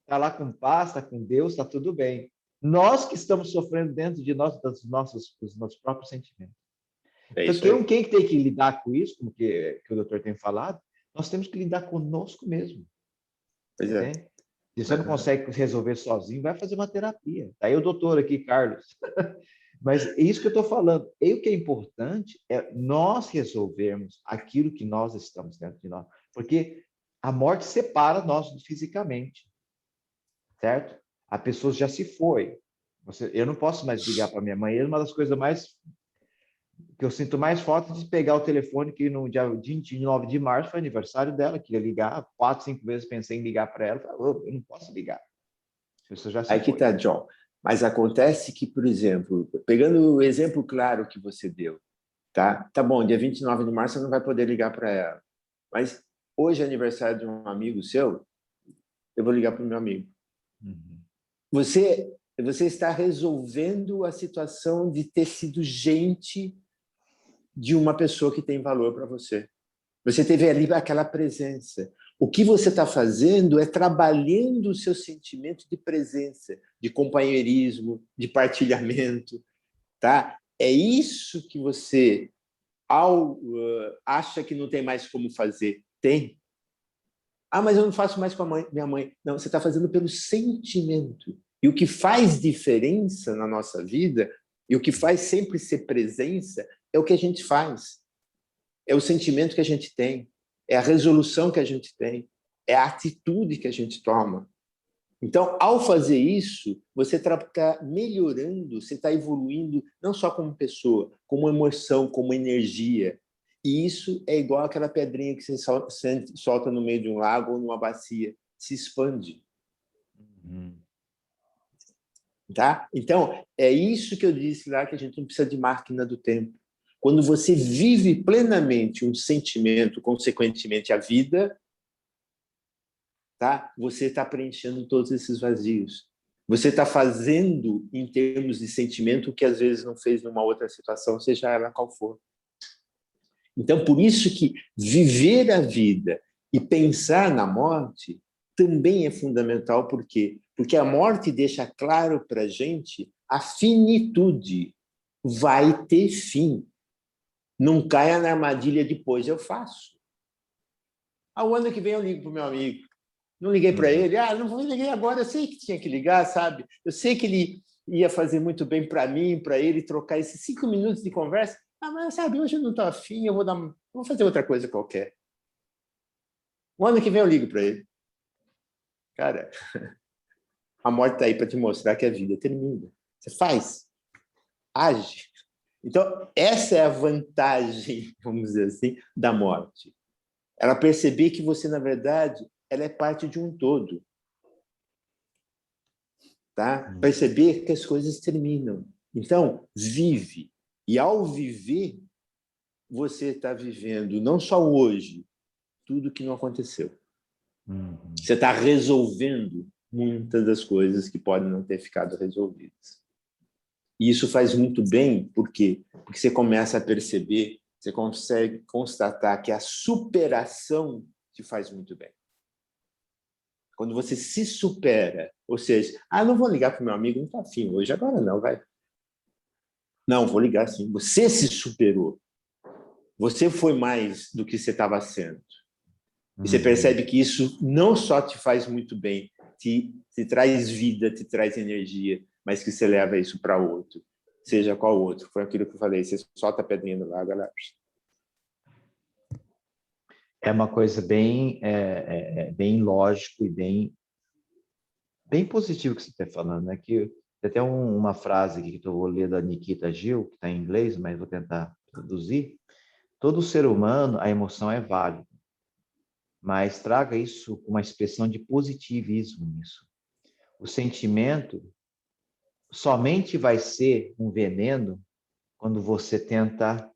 está lá com paz, está com Deus, está tudo bem. Nós que estamos sofrendo dentro de nós, dos nossos próprios sentimentos. Então, quem tem que lidar com isso, como que o doutor tem falado, nós temos que lidar conosco mesmo. Pois é. Se você não consegue resolver sozinho, vai fazer uma terapia. Está aí o doutor aqui, Carlos. Mas é isso que eu estou falando. E o que é importante é nós resolvermos aquilo que nós estamos dentro de nós. Porque a morte separa nós fisicamente, certo? A pessoa já se foi. Eu não posso mais ligar para minha mãe. É uma das coisas mais que eu sinto mais falta de pegar o telefone, que no dia 29 de março foi aniversário dela, que ia ligar 4, 5 vezes, pensei em ligar para ela. Falei, eu não posso ligar. A pessoa já se Aí que foi. está, John. Mas acontece que, por exemplo, pegando o exemplo claro que você deu, tá? Tá bom, dia 29 de março você não vai poder ligar para ela. Mas hoje é aniversário de um amigo seu, eu vou ligar para o meu amigo. Uhum. Você está resolvendo a situação de ter sido gente de uma pessoa que tem valor para você. Você teve ali aquela presença. O que você está fazendo é trabalhando o seu sentimento de presença, de companheirismo, de partilhamento, tá? É isso que você, acha que não tem mais como fazer. Tem. Ah, mas eu não faço mais com a minha mãe. Não, você está fazendo pelo sentimento. E o que faz diferença na nossa vida, e o que faz sempre ser presença, é o que a gente faz. É o sentimento que a gente tem, é a resolução que a gente tem, é a atitude que a gente toma. Então, ao fazer isso, você está melhorando, você está evoluindo, não só como pessoa, como emoção, como energia. E isso é igual aquela pedrinha que você solta no meio de um lago ou numa bacia, se expande. Uhum. Tá? Então, é isso que eu disse lá, que a gente não precisa de máquina do tempo. Quando você vive plenamente um sentimento, consequentemente a vida, tá? Você está preenchendo todos esses vazios. Você está fazendo, em termos de sentimento, o que às vezes não fez numa outra situação, seja ela qual for. Então, por isso que viver a vida e pensar na morte também é fundamental. Por quê? Porque a morte deixa claro para a gente a finitude. Vai ter fim. Não caia na armadilha, depois eu faço. Ao ano que vem eu ligo para o meu amigo. Não liguei para ele. Não vou ligar agora. Eu sei que tinha que ligar, sabe? Eu sei que ele ia fazer muito bem para mim, para ele, trocar esses 5 minutos de conversa. Mas sabe, hoje eu não estou afim, vou fazer outra coisa qualquer. O ano que vem eu ligo para ele. Cara, a morte está aí para te mostrar que a vida termina. Você faz, age. Então, essa é a vantagem, vamos dizer assim, da morte. Ela perceber que você, na verdade, ela é parte de um todo. Tá? Perceber que as coisas terminam. Então, vive. E ao viver, você está vivendo não só hoje, tudo que não aconteceu. Você está resolvendo muitas das coisas que podem não ter ficado resolvidas. E isso faz muito bem, por quê? Porque você começa a perceber, você consegue constatar que a superação te faz muito bem. Quando você se supera, ou seja, não vou ligar para o meu amigo, não está afim hoje, agora não, vai. Não, vou ligar sim. Você se superou. Você foi mais do que você estava sendo. E você percebe que isso não só te faz muito bem, te traz vida, te traz energia, mas que você leva isso para outro. Seja qual outro. Foi aquilo que eu falei, você solta a pedrinha no lago, galera. É uma coisa bem, bem lógico e bem positivo que você está falando, né? Que tem até uma frase aqui que eu vou ler da Nikita Gil, que está em inglês, mas vou tentar traduzir. Todo ser humano, a emoção é válida, mas traga isso com uma expressão de positivismo nisso. O sentimento somente vai ser um veneno quando você tenta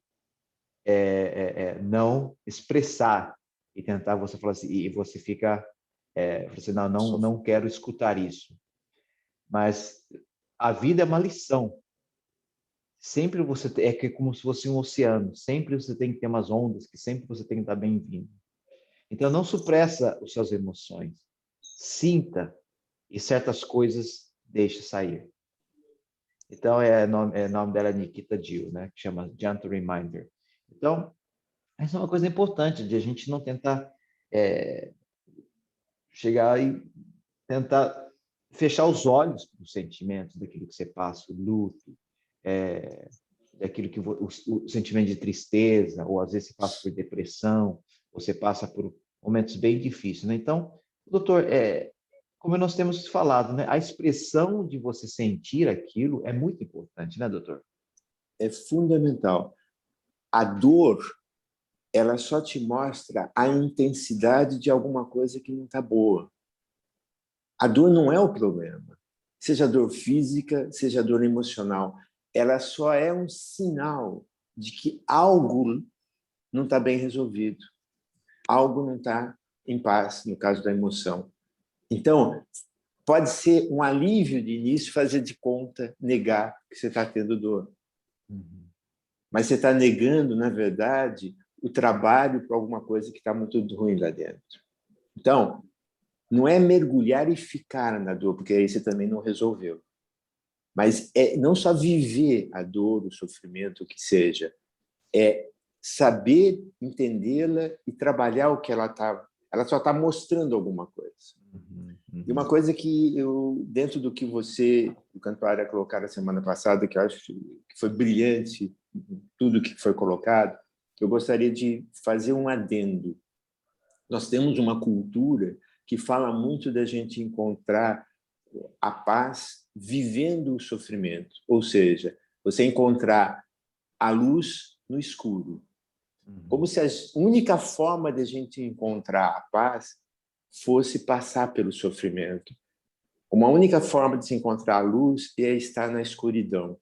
não expressar e tentar, você fala assim, e você fica, você não quero escutar isso. Mas a vida é uma lição. Sempre você como se fosse um oceano. Sempre você tem que ter umas ondas, que sempre você tem que estar bem-vindo. Então não supressa as suas emoções. Sinta e certas coisas deixe sair. Então nome dela é Nikita Gill, né? Que chama Gentle Reminder. Então essa é uma coisa importante de a gente não tentar chegar e tentar fechar os olhos para os sentimentos daquilo que você passa, o luto, daquilo que o sentimento de tristeza, ou às vezes você passa por depressão, ou você passa por momentos bem difíceis, né? Então, doutor, como nós temos falado, né? A expressão de você sentir aquilo é muito importante, né, doutor? É fundamental. A dor, ela só te mostra a intensidade de alguma coisa que não está boa. A dor não é o problema. Seja dor física, seja dor emocional. Ela só é um sinal de que algo não está bem resolvido. Algo não está em paz, no caso da emoção. Então, pode ser um alívio de início fazer de conta, negar que você está tendo dor. Mas você está negando, na verdade, o trabalho para alguma coisa que está muito ruim lá dentro. Então, não é mergulhar e ficar na dor, porque aí você também não resolveu. Mas é não só viver a dor, o sofrimento, o que seja, é saber entendê-la e trabalhar o que ela está. Ela só está mostrando alguma coisa. E uma coisa que eu, dentro do que você, o Cantuária, colocaram a semana passada, que eu acho que foi brilhante, tudo que foi colocado, eu gostaria de fazer um adendo. Nós temos uma cultura que fala muito da gente encontrar a paz vivendo o sofrimento, ou seja, você encontrar a luz no escuro. Como se a única forma de a gente encontrar a paz fosse passar pelo sofrimento. Uma única forma de se encontrar a luz é estar na escuridão.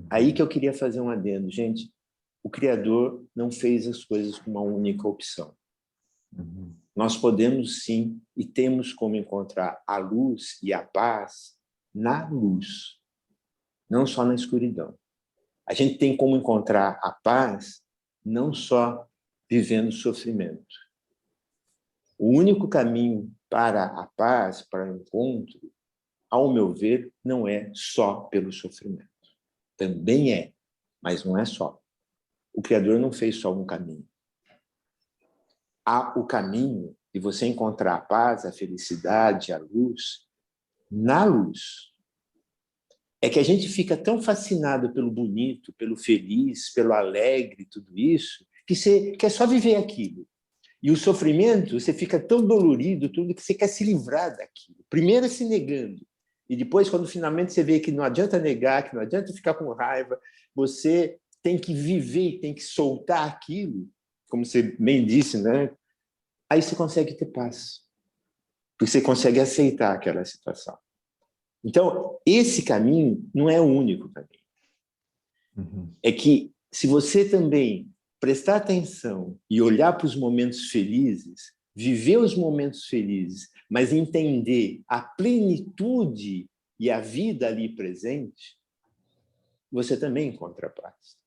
Aí que eu queria fazer um adendo. Gente, o Criador não fez as coisas com uma única opção. Nós podemos sim e temos como encontrar a luz e a paz na luz, não só na escuridão. A gente tem como encontrar a paz não só vivendo sofrimento. O único caminho para a paz, para o encontro, ao meu ver, não é só pelo sofrimento. Também é, mas não é só. O Criador não fez só um caminho. Há o caminho de você encontrar a paz, a felicidade, a luz, na luz. É que a gente fica tão fascinado pelo bonito, pelo feliz, pelo alegre, tudo isso, que você quer só viver aquilo. E o sofrimento, você fica tão dolorido, tudo, que você quer se livrar daquilo. Primeiro se negando. E depois, quando finalmente você vê que não adianta negar, que não adianta ficar com raiva, você tem que viver, tem que soltar aquilo, como você bem disse, né? Aí você consegue ter paz. Porque você consegue aceitar aquela situação. Então, esse caminho não é o único caminho. é que se você também prestar atenção e olhar para os momentos felizes, viver os momentos felizes, mas entender a plenitude e a vida ali presente, você também encontra paz.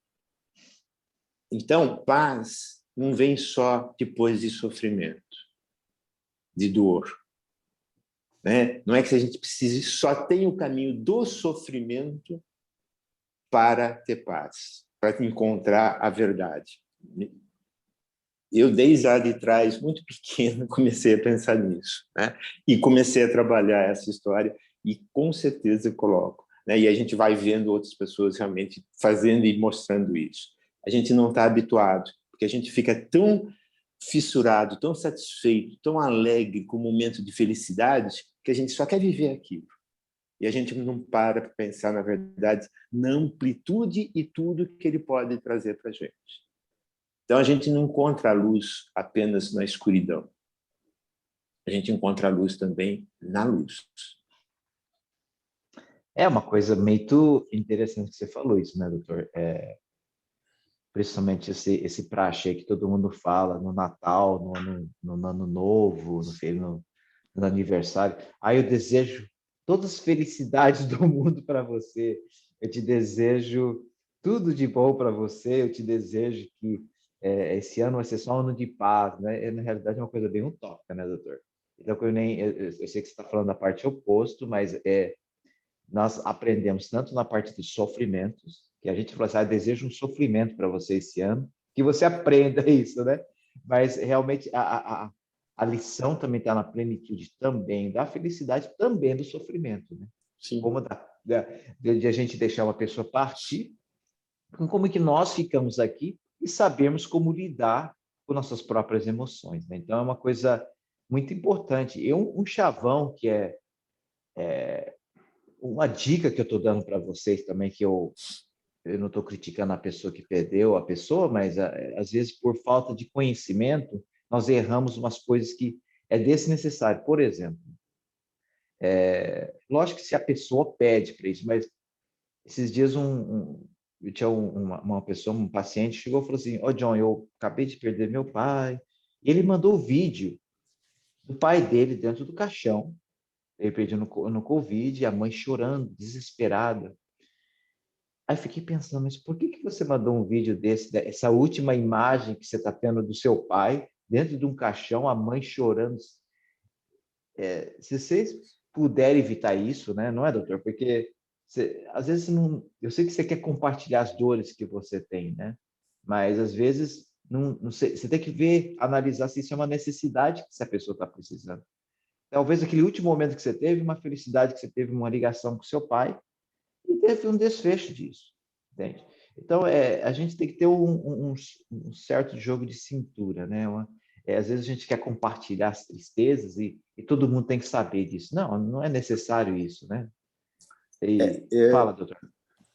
Então, paz não vem só depois de sofrimento, de dor. Né? Não é que a gente precise, só tem o caminho do sofrimento para ter paz, para encontrar a verdade. Eu, desde lá de trás, muito pequeno, comecei a pensar nisso, né? E comecei a trabalhar essa história e, com certeza, coloco. Né? E a gente vai vendo outras pessoas realmente fazendo e mostrando isso. A gente não está habituado, porque a gente fica tão fissurado, tão satisfeito, tão alegre com o momento de felicidade, que a gente só quer viver aquilo. E a gente não para pensar, na verdade, na amplitude e tudo que ele pode trazer para a gente. Então, a gente não encontra a luz apenas na escuridão. A gente encontra a luz também na luz. É uma coisa muito interessante que você falou isso, né, doutor? Principalmente esse praxe aí que todo mundo fala no Natal, no Ano Novo, no aniversário. Aí eu desejo todas as felicidades do mundo para você. Eu te desejo tudo de bom para você. Eu te desejo que esse ano vai ser só um ano de paz, né? Na realidade é uma coisa bem utópica, né, doutor? Então, eu sei que você está falando da parte oposto, mas nós aprendemos tanto na parte dos sofrimentos, que a gente falou assim, desejo um sofrimento para você esse ano, que você aprenda isso, né? Mas realmente a lição também está na plenitude também da felicidade, também do sofrimento, né? Sim. Como de a gente deixar uma pessoa partir, como que nós ficamos aqui e sabemos como lidar com nossas próprias emoções, né? Então é uma coisa muito importante. E um chavão que é uma dica que eu estou dando para vocês também, que eu não estou criticando a pessoa que perdeu a pessoa, mas às vezes por falta de conhecimento, nós erramos umas coisas que é desnecessário. Por exemplo, lógico que se a pessoa pede para isso, mas esses dias eu tinha uma pessoa, um paciente, chegou e falou assim, John, eu acabei de perder meu pai. E ele mandou o vídeo do pai dele dentro do caixão. Ele perdeu no Covid, a mãe chorando, desesperada. Aí fiquei pensando, mas por que você mandou um vídeo essa última imagem que você está tendo do seu pai, dentro de um caixão, a mãe chorando? Se vocês puderem evitar isso, né? Não é, doutor? Porque às vezes eu sei que você quer compartilhar as dores que você tem, né? Mas às vezes não sei, você tem que ver, analisar se isso é uma necessidade que essa pessoa está precisando. Talvez aquele último momento que você teve, uma felicidade que você teve, uma ligação com seu pai, e teve um desfecho disso, entende? Então, a gente tem que ter um certo jogo de cintura, né? Às vezes a gente quer compartilhar as tristezas e todo mundo tem que saber disso. Não, não é necessário isso, né? Fala, doutor.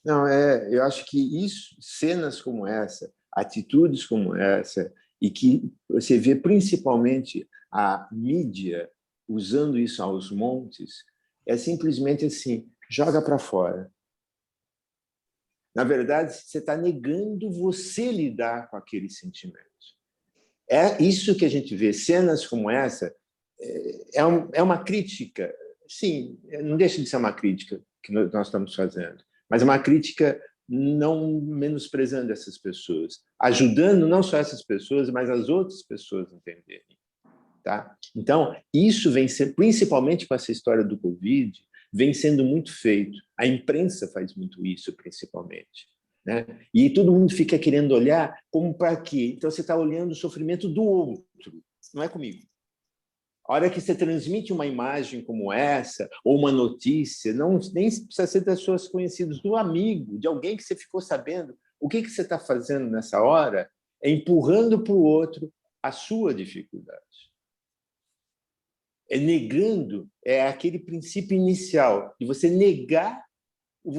Não, eu acho que isso, cenas como essa, atitudes como essa, e que você vê principalmente a mídia usando isso aos montes, é simplesmente assim, joga para fora. Na verdade, você está negando você lidar com aquele sentimento. É isso que a gente vê, cenas como essa, é uma crítica, sim, não deixa de ser uma crítica que nós estamos fazendo, mas é uma crítica não menosprezando essas pessoas, ajudando não só essas pessoas, mas as outras pessoas a entenderem. Tá? Então, isso vem ser, principalmente com essa história do Covid, vem sendo muito feito. A imprensa faz muito isso, principalmente. Né? E todo mundo fica querendo olhar como para quê? Então, você está olhando o sofrimento do outro, não é comigo. A hora que você transmite uma imagem como essa, ou uma notícia, nem precisa ser das pessoas conhecidas, do amigo, de alguém que você ficou sabendo, o que você está fazendo nessa hora é empurrando para o outro a sua dificuldade. Negando aquele princípio inicial de você negar o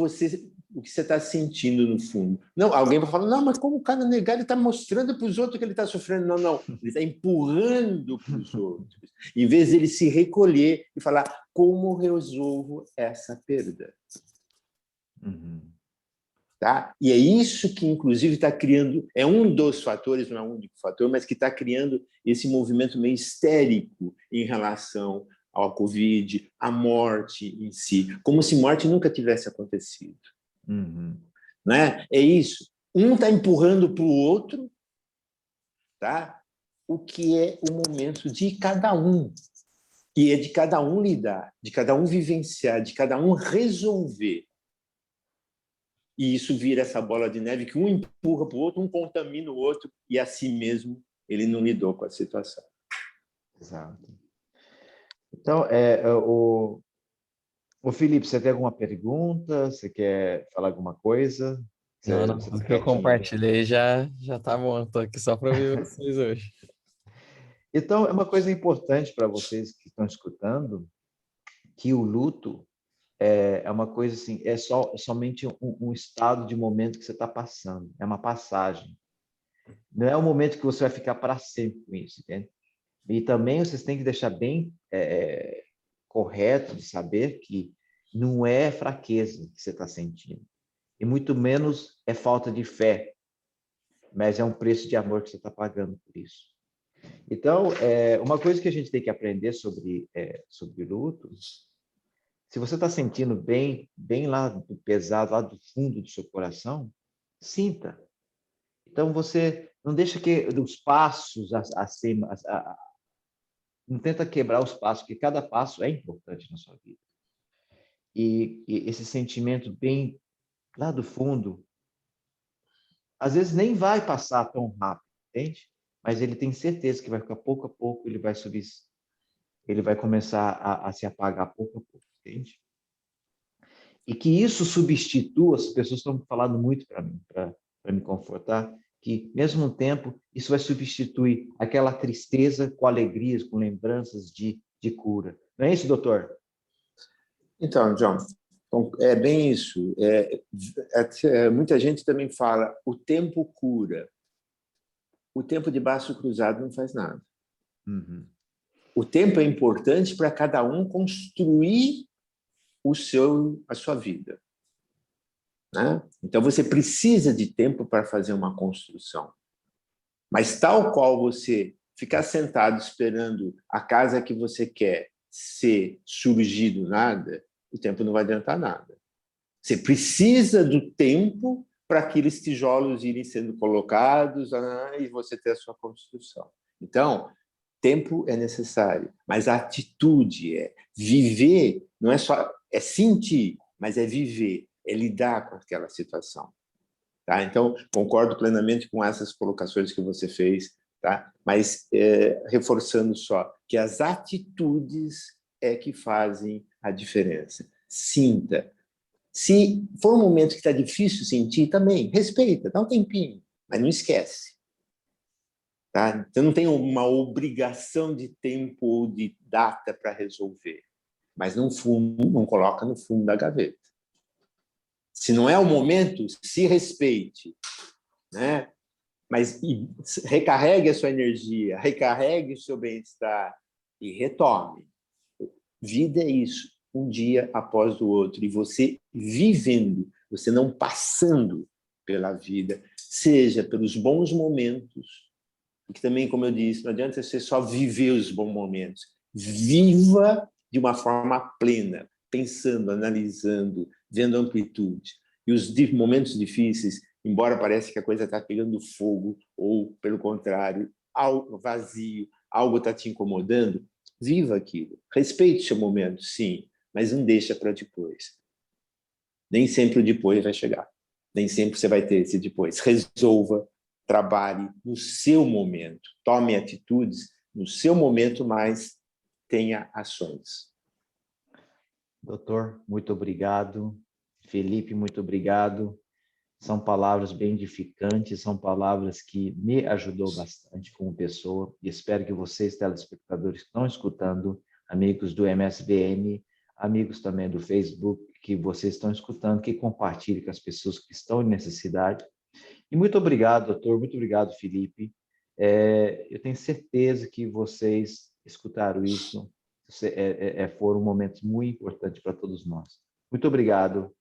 que você está sentindo no fundo. Não, alguém vai falar, não, mas como o cara negar, ele está mostrando para os outros que ele está sofrendo. Não, não, ele está empurrando para os outros, em vez de ele se recolher e falar, como resolvo essa perda? Uhum. Tá? E é isso que, inclusive, está criando, é um dos fatores, não é o único fator, mas que está criando esse movimento meio histérico em relação ao Covid, à morte em si, como se morte nunca tivesse acontecido. Uhum. Né? É isso. Um está empurrando para o outro, tá? O que é o momento de cada um. E é de cada um lidar, de cada um vivenciar, de cada um resolver. E isso vira essa bola de neve que um empurra para o outro, um contamina o outro, e assim mesmo ele não lidou com a situação. Exato. Então, o Felipe, você tem alguma pergunta? Você quer falar alguma coisa? Não, não, Você o tá que eu quietinho? compartilhei já tá bom. Tô aqui só para ouvir vocês hoje. Então, é uma coisa importante para vocês que estão escutando, que o luto é uma coisa assim, somente um estado de momento que você está passando, é uma passagem. Não é um momento que você vai ficar para sempre com isso, entende? E também vocês têm que deixar bem correto de saber que não é fraqueza que você está sentindo, e muito menos é falta de fé, mas é um preço de amor que você está pagando por isso. Então, uma coisa que a gente tem que aprender sobre luto, se você está sentindo bem lá do pesado, lá do fundo do seu coração, sinta. Então, você não deixa que os passos acima, não tenta quebrar os passos, porque cada passo é importante na sua vida. E esse sentimento bem lá do fundo, às vezes nem vai passar tão rápido, entende? Mas ele tem certeza que vai ficar pouco a pouco, ele vai subir, ele vai começar a se apagar pouco a pouco, entende? E que isso substitua, as pessoas estão falando muito para mim, para me confortar, que, mesmo tempo, isso vai substituir aquela tristeza com alegrias, com lembranças de cura. Não é isso, doutor? Então, John, é bem isso. Muita gente também fala, o tempo cura. O tempo de braço cruzado não faz nada. Uhum. O tempo é importante para cada um construir a sua vida. Né? Então, você precisa de tempo para fazer uma construção. Mas tal qual você ficar sentado esperando a casa que você quer surgir do nada, o tempo não vai adiantar nada. Você precisa do tempo para aqueles tijolos irem sendo colocados e você ter a sua construção. Então, tempo é necessário, mas a atitude viver, não é só sentir, mas é viver, é lidar com aquela situação. Tá? Então, concordo plenamente com essas colocações que você fez, tá? Mas reforçando só que as atitudes é que fazem a diferença. Sinta. Se for um momento que está difícil sentir, também respeita, dá um tempinho, mas não esquece. Tá? Então, não tem uma obrigação de tempo ou de data para resolver, mas não coloca no fundo da gaveta. Se não é o momento, se respeite, né? Mas recarregue a sua energia, recarregue o seu bem-estar e retome. Vida é isso, um dia após o outro, e você vivendo, você não passando pela vida, seja pelos bons momentos, porque também, como eu disse, não adianta você só viver os bons momentos, viva de uma forma plena, pensando, analisando, vendo amplitude. E os momentos difíceis, embora pareça que a coisa está pegando fogo, ou, pelo contrário, algo vazio, algo está te incomodando, viva aquilo. Respeite o seu momento, sim, mas não deixa para depois. Nem sempre o depois vai chegar. Nem sempre você vai ter esse depois. Resolva, trabalhe no seu momento. Tome atitudes no seu momento, mas tenha ações. Doutor, muito obrigado. Felipe, muito obrigado. São palavras bem edificantes, são palavras que me ajudou bastante como pessoa, e espero que vocês, telespectadores que estão escutando, amigos do MSBN, amigos também do Facebook, que vocês estão escutando, que compartilhem com as pessoas que estão em necessidade. E muito obrigado, doutor, muito obrigado, Felipe. Eu tenho certeza que vocês escutaram isso, foram momentos muito importantes para todos nós. Muito obrigado.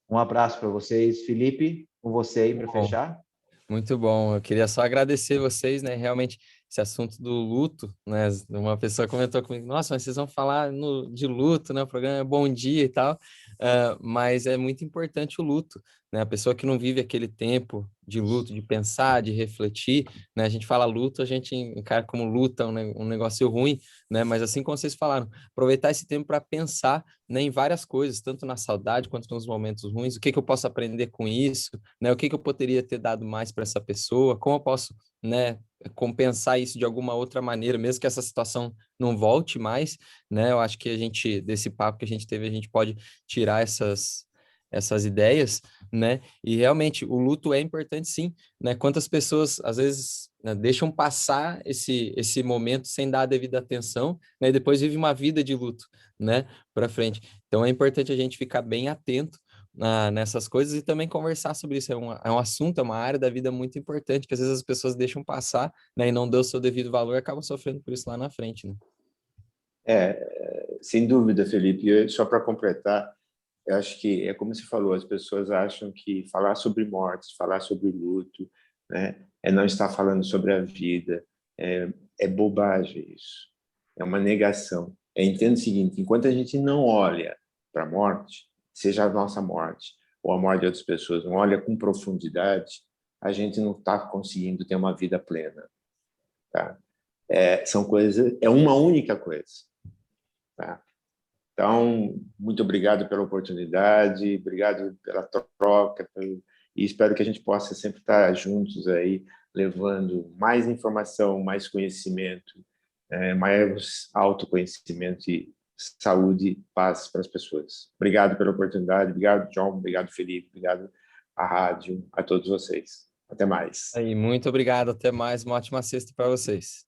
Um abraço para vocês. Felipe, com você aí para fechar. Muito bom. Eu queria só agradecer vocês, né? Realmente, esse assunto do luto, né? Uma pessoa comentou comigo, nossa, mas vocês vão falar de luto, né? O programa é Bom Dia e tal, mas é muito importante o luto, né? A pessoa que não vive aquele tempo de luto, de pensar, de refletir, né? A gente fala luto, a gente encara como luta, um negócio ruim, né? Mas assim como vocês falaram, aproveitar esse tempo para pensar, né, em várias coisas, tanto na saudade quanto nos momentos ruins, o que que eu posso aprender com isso, né? O que que eu poderia ter dado mais para essa pessoa? Como eu posso, né, compensar isso de alguma outra maneira, mesmo que essa situação não volte mais, né? Eu acho que a gente, desse papo que a gente teve, a gente pode tirar essas ideias, né? E realmente o luto é importante, sim, né? Quantas pessoas às vezes, né, deixam passar esse momento sem dar a devida atenção, né? E depois vive uma vida de luto, né? Para frente. Então é importante a gente ficar bem atento nessas coisas e também conversar sobre isso. É um assunto, é uma área da vida muito importante que às vezes as pessoas deixam passar, né, e não dão o seu devido valor e acabam sofrendo por isso lá na frente, né? Sem dúvida, Felipe. Só para completar, eu acho que é como você falou, as pessoas acham que falar sobre mortes, falar sobre luto, né, é não estar falando sobre a vida. É bobagem isso. É uma negação. Entenda o seguinte, enquanto a gente não olha para a morte, seja a nossa morte ou a morte de outras pessoas, não olha com profundidade, a gente não está conseguindo ter uma vida plena. Tá? São coisas, é uma única coisa. Tá? Então, muito obrigado pela oportunidade, obrigado pela troca, e espero que a gente possa sempre estar juntos aí, levando mais informação, mais conhecimento, mais autoconhecimento e saúde e paz para as pessoas. Obrigado pela oportunidade, obrigado, John, obrigado, Felipe, obrigado à rádio, a todos vocês. Até mais. Aí, muito obrigado, até mais, uma ótima sexta para vocês.